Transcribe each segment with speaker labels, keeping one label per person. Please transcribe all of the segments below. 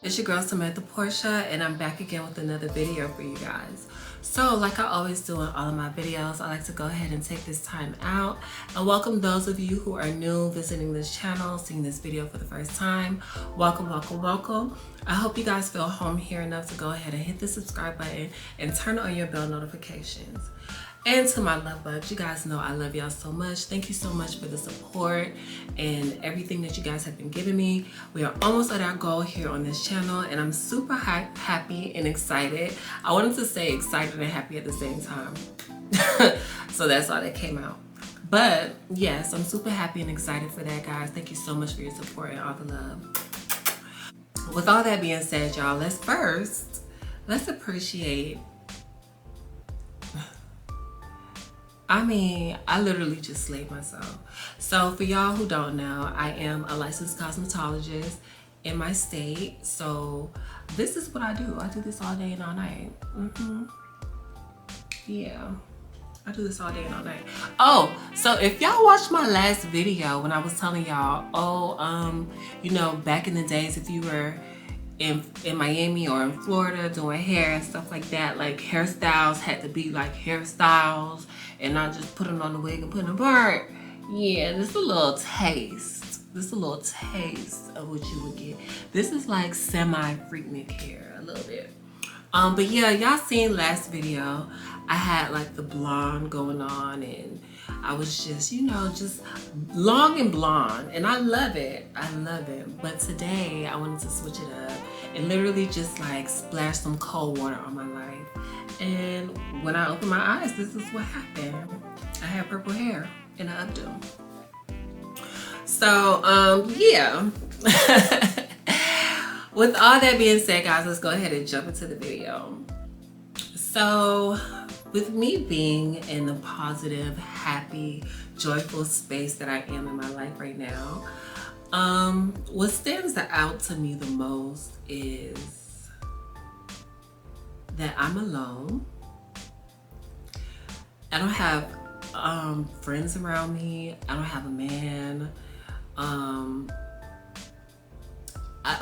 Speaker 1: It's your girl Samantha Portia, and I'm back again with another video for you guys. So like I always do in all of my videos, I like to go ahead and take this time out and welcome those of you who are new visiting this channel, seeing this video for the first time. Welcome, welcome, welcome. I hope you guys feel home here enough to go ahead and hit the subscribe button and turn on your bell notifications. And to my love bugs, you guys know I love y'all so much. Thank you so much for the support and everything that you guys have been giving me. We are almost at our goal here on this channel, and I'm super happy and excited. I wanted to say excited and happy at the same time. So that's all that came out. But yes, I'm super happy and excited for that, guys. Thank you so much for your support and all the love. With all that being said, y'all, let's appreciate. I literally just slayed myself. So for y'all who don't know, I am a licensed cosmetologist in my state. So this is what I do. I do this all day and all night. Yeah, I do this all day and all night. Oh, so if y'all watched my last video when I was telling y'all, you know, back in the days, if you were in Miami or in Florida doing hair and stuff like that, like hairstyles had to be like hairstyles and not just putting on the wig and putting it apart. Yeah, this is a little taste. This is a little taste of what you would get. This is like semi-freaknik hair a little bit. But yeah, y'all seen last video, I had like the blonde going on and I was just, you know, just long and blonde, and I love it. I love it. But today I wanted to switch it up and literally just like splash some cold water on my life. And when I opened my eyes, this is what happened. I had purple hair in an updo. So, yeah. With all that being said, guys, let's go ahead and jump into the video. So, with me being in the positive, happy, joyful space that I am in my life right now, what stands out to me the most is that I'm alone. I don't have friends around me. I don't have a man.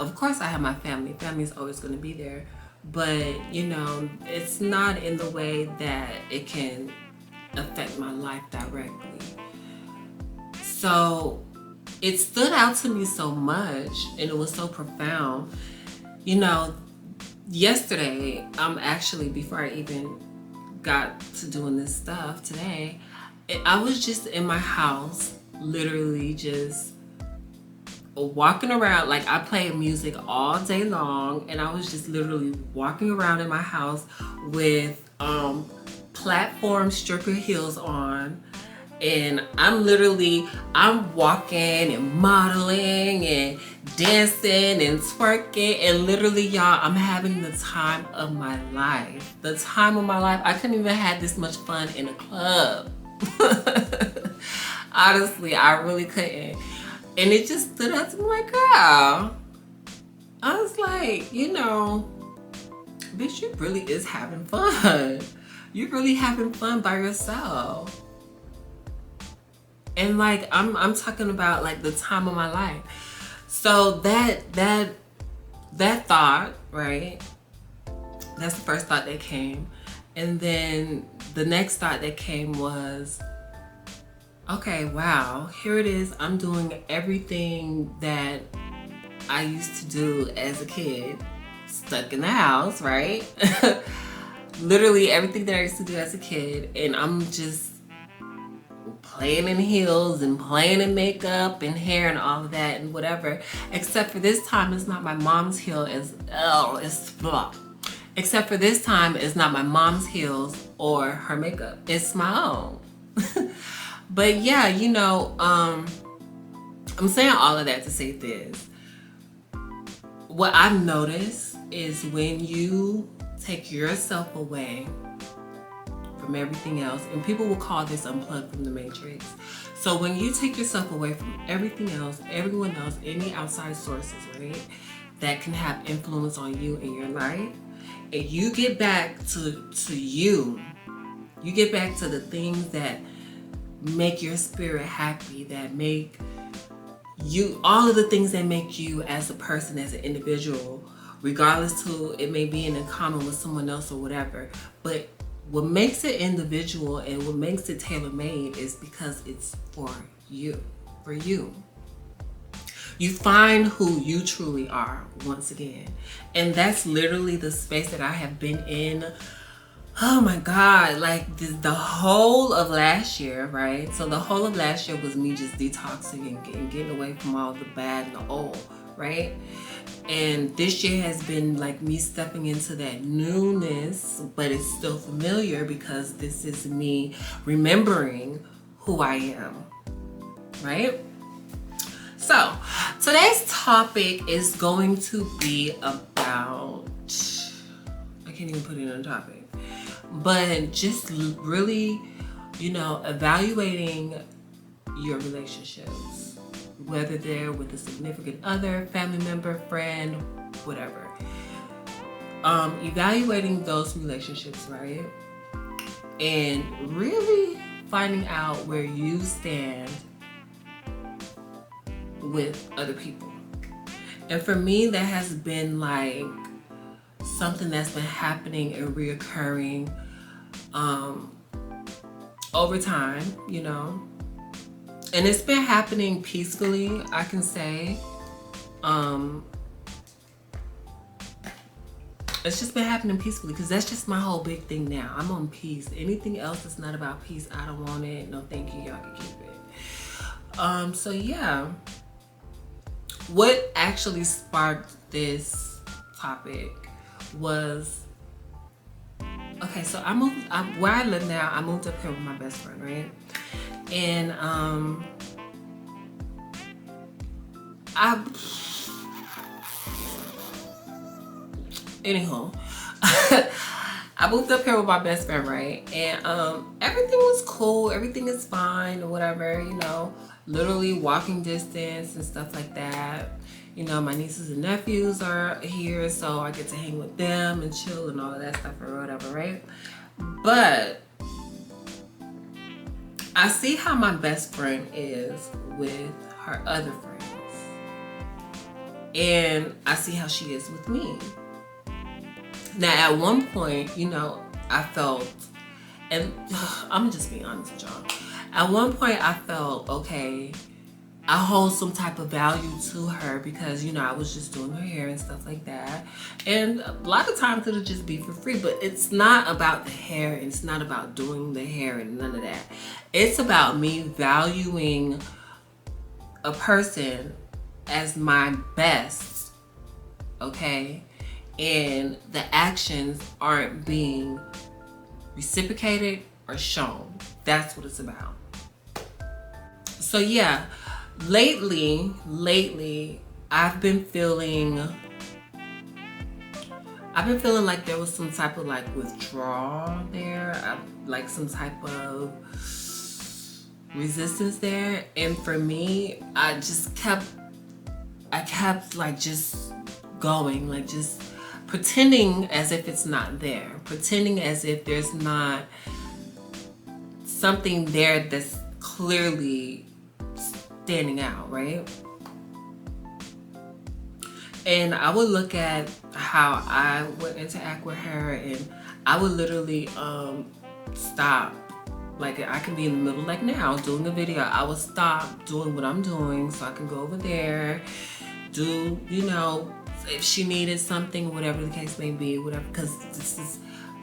Speaker 1: Of course I have my family. Family is always going to be there. But, you know, it's not in the way that it can affect my life directly. So it stood out to me so much, and it was so profound. You know, yesterday, actually, before I even got to doing this stuff today, I was just in my house, literally just walking around. Like, I played music all day long, and I was just literally walking around in my house with platform stripper heels on, and I'm walking and modeling and dancing and twerking, and literally, y'all, I'm having the time of my life. The time of my life. I couldn't even have this much fun in a club. Honestly, I really couldn't. And it just stood out to me like, girl. I was like, you know, bitch, you really is having fun. You're really having fun by yourself. And like, I'm talking about like the time of my life. So that thought, right? That's the first thought that came. And then the next thought that came was, okay, wow, here it is. I'm doing everything that I used to do as a kid, stuck in the house, right? Literally everything that I used to do as a kid, and I'm just playing in heels and playing in makeup and hair and all of that and whatever. Except for this time, it's not my mom's heel. It's blah. Except for this time, it's not my mom's heels or her makeup. It's my own. But yeah, you know, I'm saying all of that to say this. What I've noticed is when you take yourself away from everything else, and people will call this unplugged from the matrix. So when you take yourself away from everything else, everyone else, any outside sources, right, that can have influence on you in your life, and you get back to you get back to the things that make your spirit happy, that make you, all of the things that make you as a person, as an individual, regardless who it may be in common with someone else or whatever. But what makes it individual and what makes it tailor-made is because it's for you. You find who you truly are once again. And that's literally the space that I have been in. Oh my God, like the whole of last year, right? So the whole of last year was me just detoxing and getting away from all the bad and the old, right? And this year has been like me stepping into that newness, but it's still familiar because this is me remembering who I am, right? So today's topic is going to be about, I can't even put it on a topic, but just really, evaluating your relationships, whether they're with a significant other, family member, friend, whatever. Evaluating those relationships, right? And really finding out where you stand with other people. And for me, that has been like something that's been happening and reoccurring over time, and it's been happening peacefully, I can say. It's just been happening peacefully because that's just my whole big thing now. I'm on peace. Anything else that's not about peace, I don't want it. No, thank you. Y'all can keep it. So yeah. What actually sparked this topic was, okay, so where I live now, I moved up here with my best friend, right? And anyhow, I moved up here with my best friend, right? And everything was cool, everything is fine or whatever, literally walking distance and stuff like that. My nieces and nephews are here, so I get to hang with them and chill and all of that stuff or whatever, right? But I see how my best friend is with her other friends. And I see how she is with me. Now, at one point, I felt, and I'm gonna just be honest with y'all. At one point, I felt, okay, I hold some type of value to her because, I was just doing her hair and stuff like that. And a lot of times it'll just be for free, but it's not about the hair. And it's not about doing the hair and none of that. It's about me valuing a person as my best, okay? And the actions aren't being reciprocated or shown. That's what it's about. So yeah, lately, I've been feeling like there was some type of like withdrawal there, like some type of resistance there. And for me, I kept like just going, like just pretending as if it's not there, pretending as if there's not something there that's clearly standing out, right? And I would look at how I would interact with her, and I would literally stop. Like, I can be in the middle, like now, doing a video. I would stop doing what I'm doing so I can go over there, do, if she needed something, whatever the case may be, whatever, because this is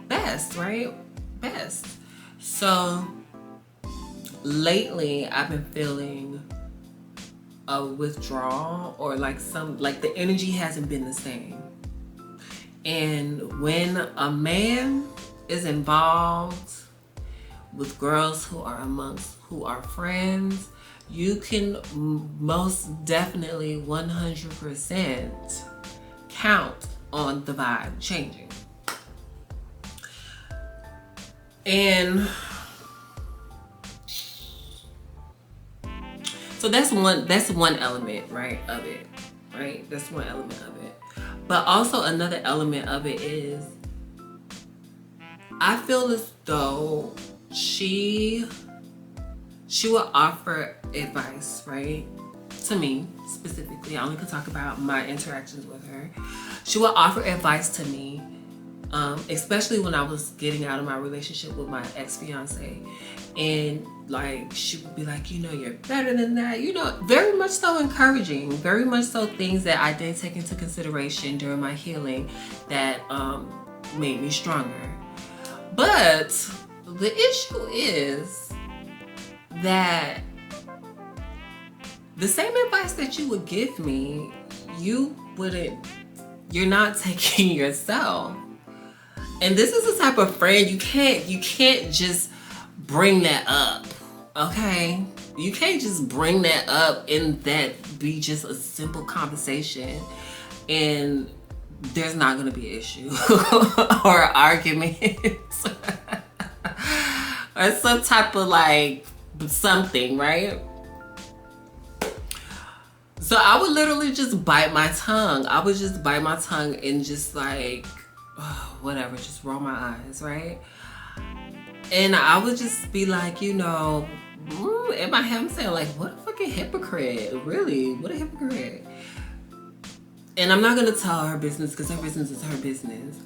Speaker 1: best, right? Best. So lately, I've been feeling a withdrawal, or like the energy hasn't been the same. And when a man is involved with girls who are friends, you can most definitely 100% count on the vibe changing. And so that's one element, right, of it, right? That's one element of it. But also another element of it is, I feel as though she will offer advice, right, to me specifically. I only could talk about my interactions with her. She would offer advice to me, especially when I was getting out of my relationship with my ex-fiance. And like, she would be like, you know, you're better than that. You know, very much so encouraging, very much so things that I did take into consideration during my healing that made me stronger. But the issue is that the same advice that you would give me, you're not taking yourself. And this is the type of friend you can't just bring that up, okay? You can't just bring that up and that be just a simple conversation and there's not gonna be an issue or an argument or some type of like something, right? So I would literally just bite my tongue. I would just bite my tongue and just like, whatever, just roll my eyes, right? And I would just be like, you know, in my head I'm saying like, what a fucking hypocrite, really, what a hypocrite. And I'm not gonna tell her business because her business is her business.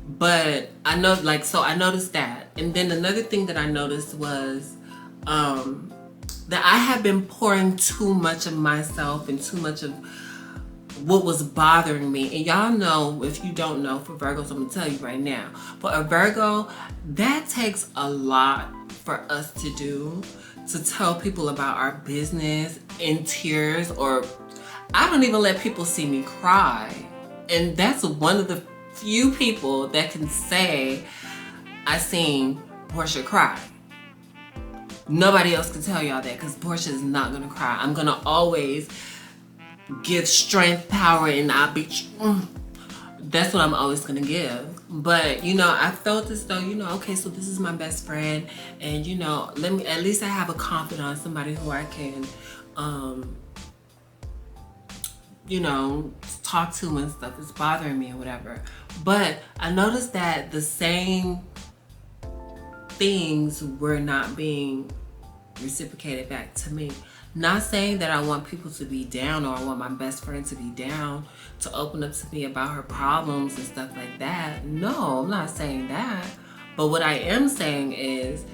Speaker 1: But I know, like, so I noticed that. And then another thing that I noticed was that I have been pouring too much of myself and too much of what was bothering me. And y'all know, if you don't know, for Virgos, I'm gonna tell you right now. For a Virgo, that takes a lot for us to do, to tell people about our business in tears, or I don't even let people see me cry. And that's one of the few people that can say I seen Portia cry. Nobody else can tell y'all that, because Portia is not gonna cry. I'm gonna always give strength, power, and I'll be, that's what I'm always gonna give. But you know, I felt as though, you know, okay, so this is my best friend, and you know, at least I have a confidant, somebody who I can you know, talk to when stuff is bothering me or whatever. But I noticed that the same things were not being reciprocated back to me. Not saying that I want people to be down, or I want my best friend to be down, to open up to me about her problems and stuff like that. No, I'm not saying that. But what I am saying is,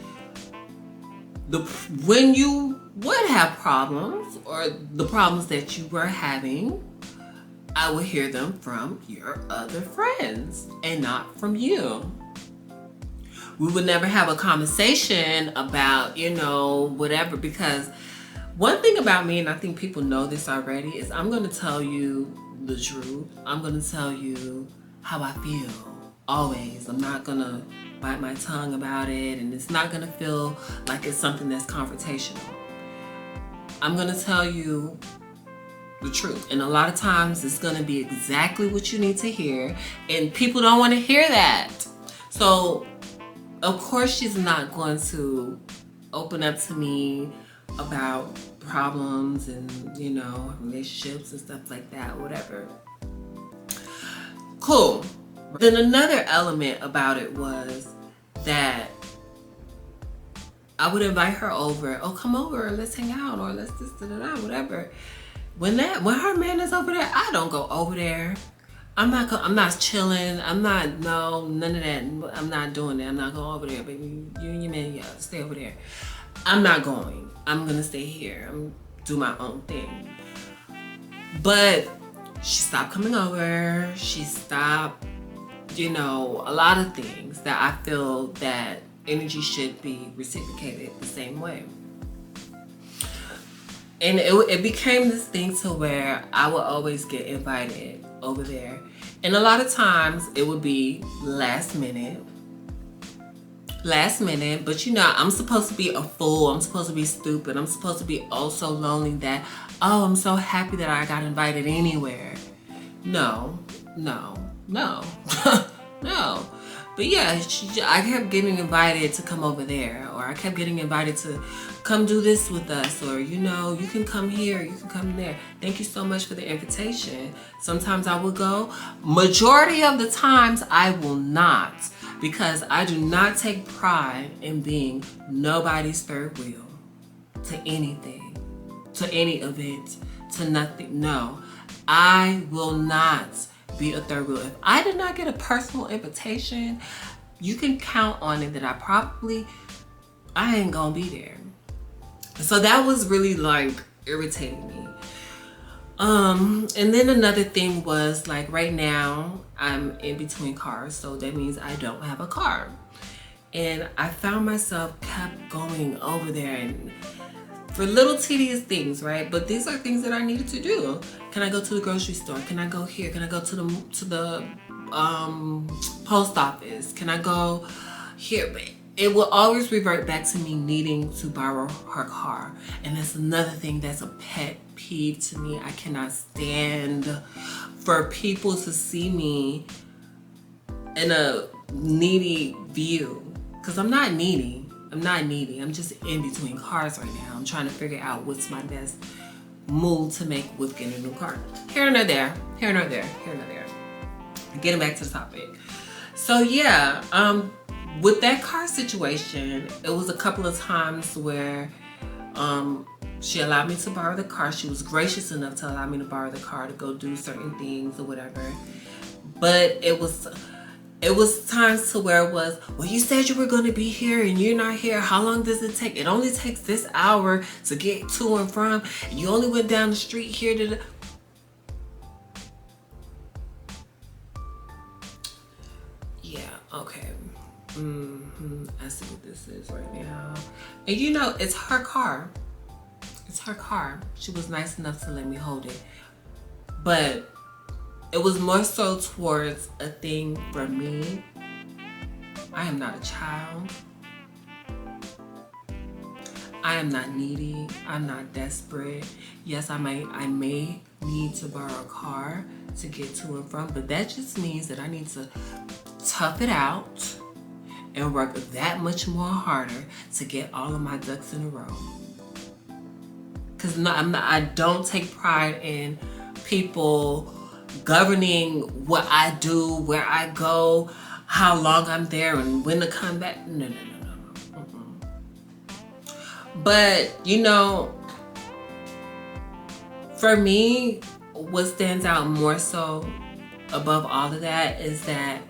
Speaker 1: when you would have problems, or the problems that you were having, I would hear them from your other friends and not from you. We would never have a conversation about, you know, whatever, because one thing about me, and I think people know this already, is I'm going to tell you the truth. I'm going to tell you how I feel, always. I'm not going to bite my tongue about it, and it's not going to feel like it's something that's confrontational. I'm going to tell you the truth. And a lot of times it's going to be exactly what you need to hear, and people don't want to hear that. So, of course, she's not going to open up to me about problems and, you know, relationships and stuff like that, whatever. Cool. Then another element about it was that I would invite her over. Oh, come over, let's hang out, or let's this, whatever. When her man is over there, I don't go over there. I'm not chilling. None of that. I'm not doing that. I'm not going over there, baby. You and your man, yeah, stay over there. I'm not going. I'm gonna stay here. I'm do my own thing. But she stopped coming over. She stopped, you know, a lot of things that I feel that energy should be reciprocated the same way. And it became this thing to where I would always get invited over there. And a lot of times it would be last minute, but you know, I'm supposed to be a fool. I'm supposed to be stupid. I'm supposed to be oh so lonely that, oh, I'm so happy that I got invited anywhere. No. No. But yeah, I kept getting invited to come over there, or I kept getting invited to come do this with us, or, you know, you can come here, you can come there. Thank you so much for the invitation. Sometimes I will go. Majority of the times I will not, because I do not take pride in being nobody's third wheel to anything, to any event, to nothing. No, I will not be a third wheel. If I did not get a personal invitation, you can count on it that I ain't gonna be there. So that was really like irritating me. And then another thing was like right now I'm in between cars, so that means I don't have a car. And I found myself kept going over there and for little tedious things, right? But these are things that I needed to do. Can I go to the grocery store? Can I go here? Can I go to the post office? Can I go here? But it will always revert back to me needing to borrow her car. And that's another thing that's a pet peeve to me. I cannot stand for people to see me in a needy view. Because I'm not needy. I'm just in between cars right now. I'm trying to figure out what's my best move to make with getting a new car. Here nor there. Getting back to the topic. So yeah, with that car situation, it was a couple of times where she allowed me to borrow the car. She was gracious enough to allow me to borrow the car to go do certain things or whatever. But it was times to where it was, well, you said you were going to be here and you're not here. How long does it take? It only takes this hour to get to and from. You only went down the street here to Yeah, okay. I see what this is right now. And you know, it's her car. It's her car. She was nice enough to let me hold it. But it was more so towards a thing for me. I am not a child. I am not needy. I'm not desperate. Yes, I may need to borrow a car to get to and from, but that just means that I need to tough it out and work that much more harder to get all of my ducks in a row. Because I don't take pride in people governing what I do, where I go, how long I'm there, and when to come back. No. But, you know, for me, what stands out more so above all of that is that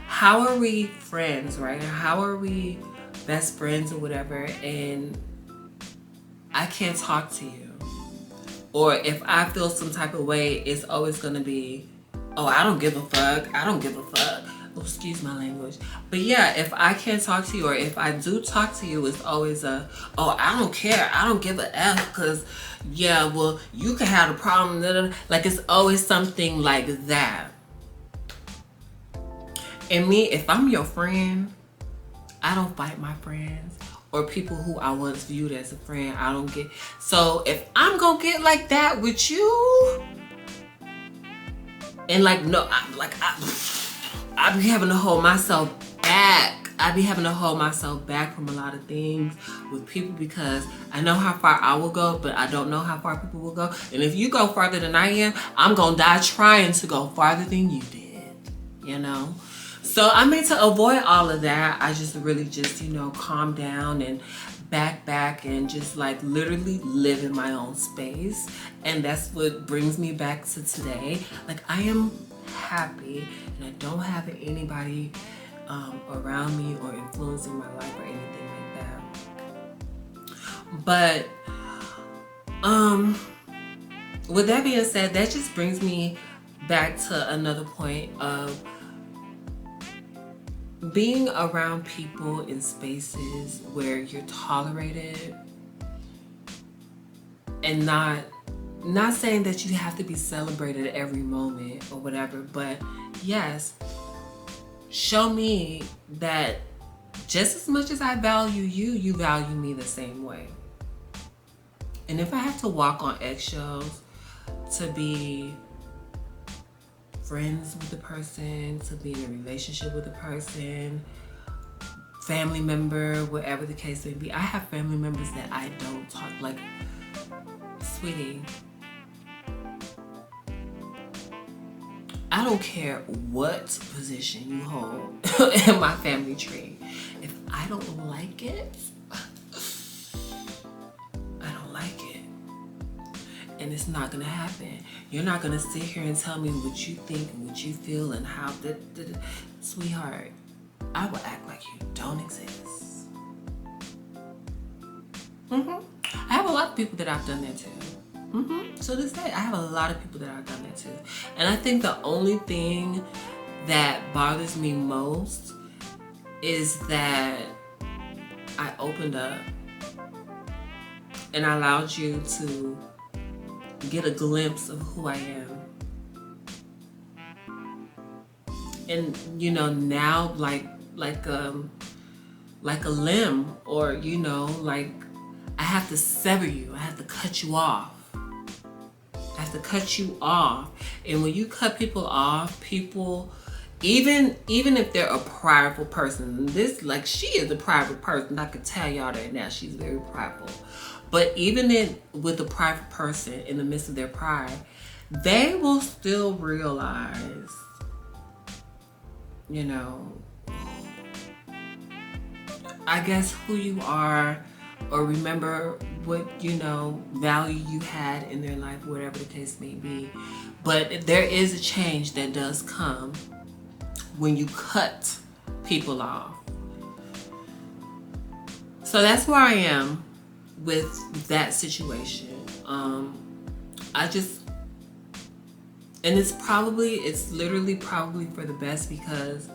Speaker 1: how are we friends, right? How are we best friends or whatever, and I can't talk to you? Or if I feel some type of way, it's always gonna be, oh, I don't give a fuck. Oh, excuse my language. But yeah, if I can't talk to you, or if I do talk to you, it's always oh, I don't care. I don't give a F, because, yeah, well, you can have a problem. Like, it's always something like that. And me, if I'm your friend, I don't fight my friends. Or people who I once viewed as a friend, I don't get. So if I'm gonna get like that with you, and like, no, I be having to hold myself back. I be having to hold myself back from a lot of things with people, because I know how far I will go, but I don't know how far people will go. And if you go farther than I am, I'm gonna die trying to go farther than you did, you know? So I mean, to avoid all of that, I just really just, you know, calm down and back and just like literally live in my own space. And that's what brings me back to today. Like, I am happy and I don't have anybody around me or influencing my life or anything like that. But with that being said, that just brings me back to another point of being around people in spaces where you're tolerated, and not saying that you have to be celebrated every moment or whatever, but yes, show me that just as much as I value you, you value me the same way. And if I have to walk on eggshells to be friends with the person, to be in a relationship with the person, family member, whatever the case may be. I have family members that I don't talk, like, sweetie, I don't care what position you hold in my family tree. If I don't like it, I don't like it. and it's not gonna happen. You're not gonna sit here and tell me what you think and what you feel and how sweetheart, I will act like you don't exist. I have a lot of people that I've done that to. So this day, I have a lot of people that I've done that to. And I think the only thing that bothers me most is that I opened up and I allowed you to get a glimpse of who I am. And you know, now like a limb, or you know, like I have to sever you. I have to cut you off. I have to cut you off. And when you cut people off, people, even if they're a prideful person, this, like, she is a prideful person. I can tell y'all that now. She's very prideful. But even with a prideful person, in the midst of their pride, they will still realize, you know, I guess who you are, or remember what, you know, value you had in their life, whatever the case may be. But there is a change that does come when you cut people off. So that's where I am with that situation. It's literally probably for the best, because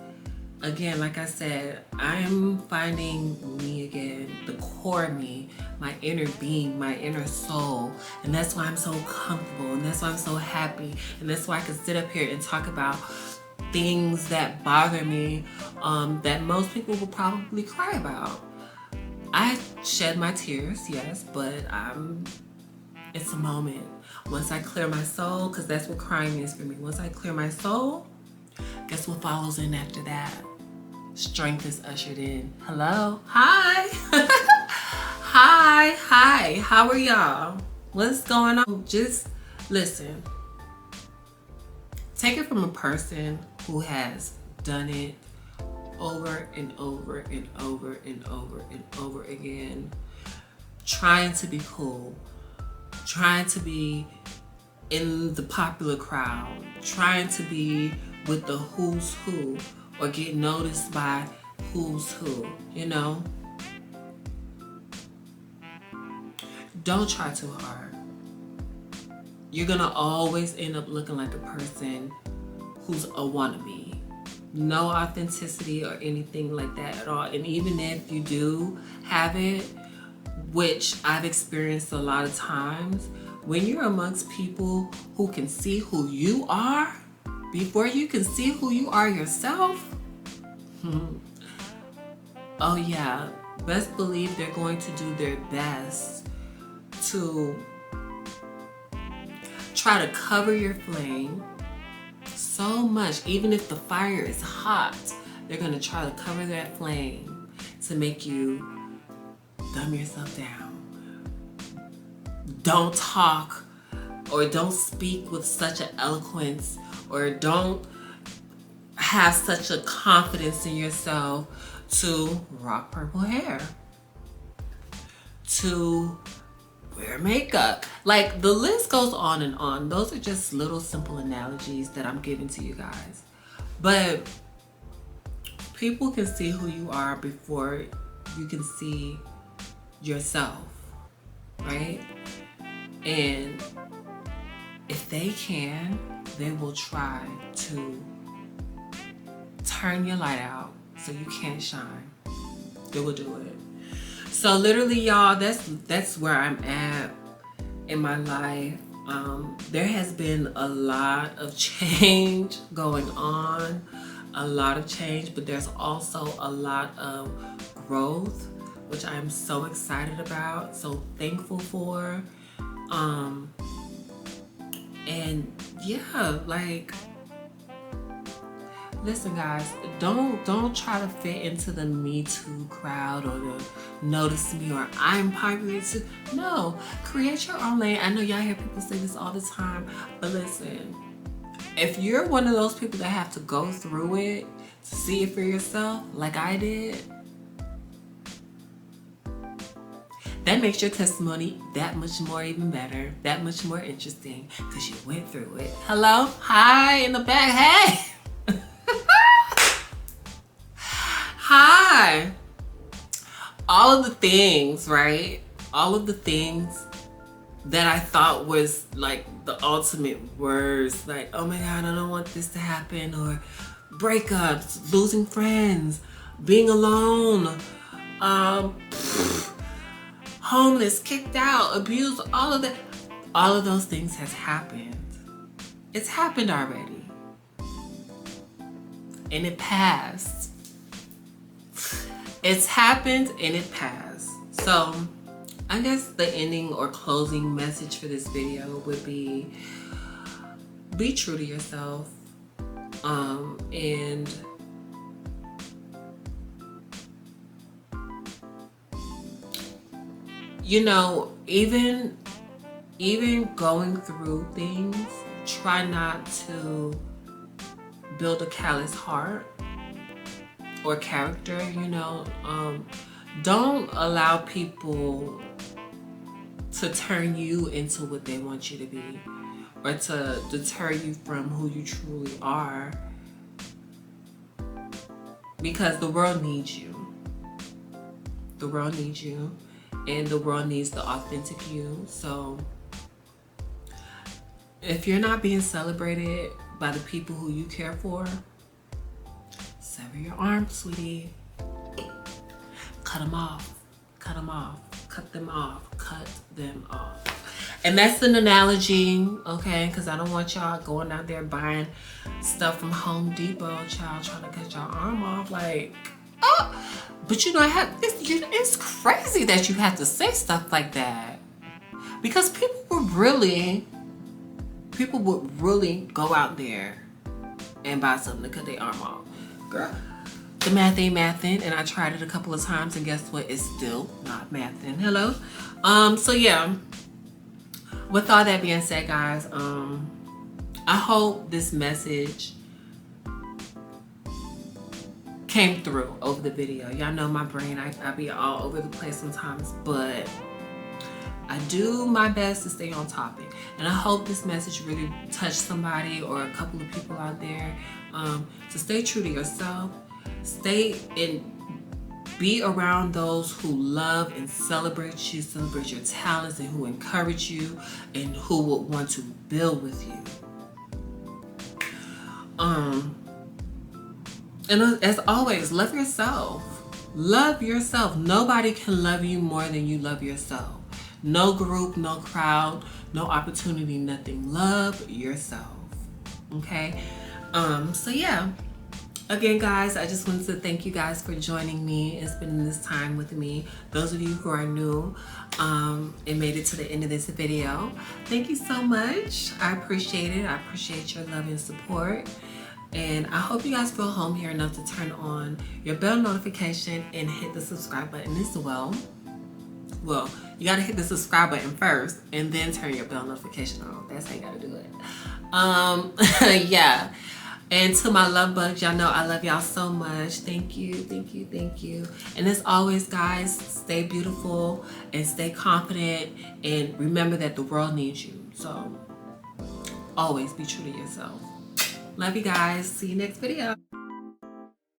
Speaker 1: again, like I said, I am finding me again, the core of me, my inner being, my inner soul. And that's why I'm so comfortable, and that's why I'm so happy, and that's why I can sit up here and talk about things that bother me, that most people will probably cry about. I shed my tears, yes, but it's a moment. Once I clear my soul, because that's what crying is for me. Once I clear my soul, guess what follows in after that? Strength is ushered in. Hello? Hi! Hi! How are y'all? What's going on? Just listen. Take it from a person who has done it over and over and over and over and over again, trying to be cool, trying to be in the popular crowd, trying to be with the who's who, or get noticed by who's who, you know? Don't try too hard. You're gonna always end up looking like a person who's a wannabe. No authenticity or anything like that at all. And even if you do have it, which I've experienced a lot of times, when you're amongst people who can see who you are before you can see who you are yourself, oh yeah, best believe they're going to do their best to try to cover your flame so much. Even if the fire is hot, they're going to try to cover that flame to make you dumb yourself down. Don't talk, or don't speak with such an eloquence, or don't have such a confidence in yourself to rock purple hair, to wear makeup. Like, the list goes on and on. Those are just little simple analogies that I'm giving to you guys. But people can see who you are before you can see yourself, right? And if they can, they will try to turn your light out so you can't shine. They will do it. So literally, y'all, that's where I'm at in my life. There has been a lot of change going on, a lot of change, but there's also a lot of growth, which I'm so excited about, so thankful for. And yeah, like, listen guys, don't try to fit into the Me Too crowd, or to notice me, or I'm popular too. No, create your own lane. I know y'all hear people say this all the time, but listen, if you're one of those people that have to go through it to see it for yourself, like I did, that makes your testimony that much more even better, that much more interesting, because you went through it. Hello? Hi in the back. Hey! Hi! All of the things, right? All of the things that I thought was like the ultimate worst, like, oh my God, I don't want this to happen, or breakups, losing friends, being alone, homeless, kicked out, abused, all of that. All of those things has happened. It's happened already. And it passed. It's happened and it passed. So I guess the ending or closing message for this video would be true to yourself. And you know, even going through things, try not to build a callous heart or character, you know. Don't allow people to turn you into what they want you to be, or to deter you from who you truly are, because the world needs you. The world needs you, and the world needs the authentic you. So if you're not being celebrated by the people who you care for, sever your arms, sweetie. Cut them off. Cut them off. Cut them off. Cut them off. And that's an analogy, okay? Because I don't want y'all going out there buying stuff from Home Depot, child, trying to cut your arm off. Like, oh. But you know, it's crazy that you have to say stuff like that. Because people would really go out there and buy something to cut their arm off. Girl, the math ain't mathin', and I tried it a couple of times, and guess what? It's still not mathin'. Hello? So yeah. With all that being said, guys, I hope this message came through over the video. Y'all know my brain, I be all over the place sometimes, but I do my best to stay on topic. And I hope this message really touched somebody or a couple of people out there, to stay true to yourself, stay and be around those who love and celebrate you, celebrate your talents, and who encourage you, and who would want to build with you. And as always, love yourself. Love yourself. Nobody can love you more than you love yourself. No group, no crowd, no opportunity, nothing. Love yourself. Okay? So yeah. Again, guys, I just wanted to thank you guys for joining me and spending this time with me. Those of you who are new and made it to the end of this video, thank you so much. I appreciate it. I appreciate your love and support. And I hope you guys feel home here enough to turn on your bell notification and hit the subscribe button as well. Well, you gotta hit the subscribe button first and then turn your bell notification on. That's how you gotta do it. Yeah. And to my love bugs, y'all know I love y'all so much. Thank you, thank you, thank you. And as always, guys, stay beautiful and stay confident, and remember that the world needs you. So always be true to yourself. Love you guys. See you next video.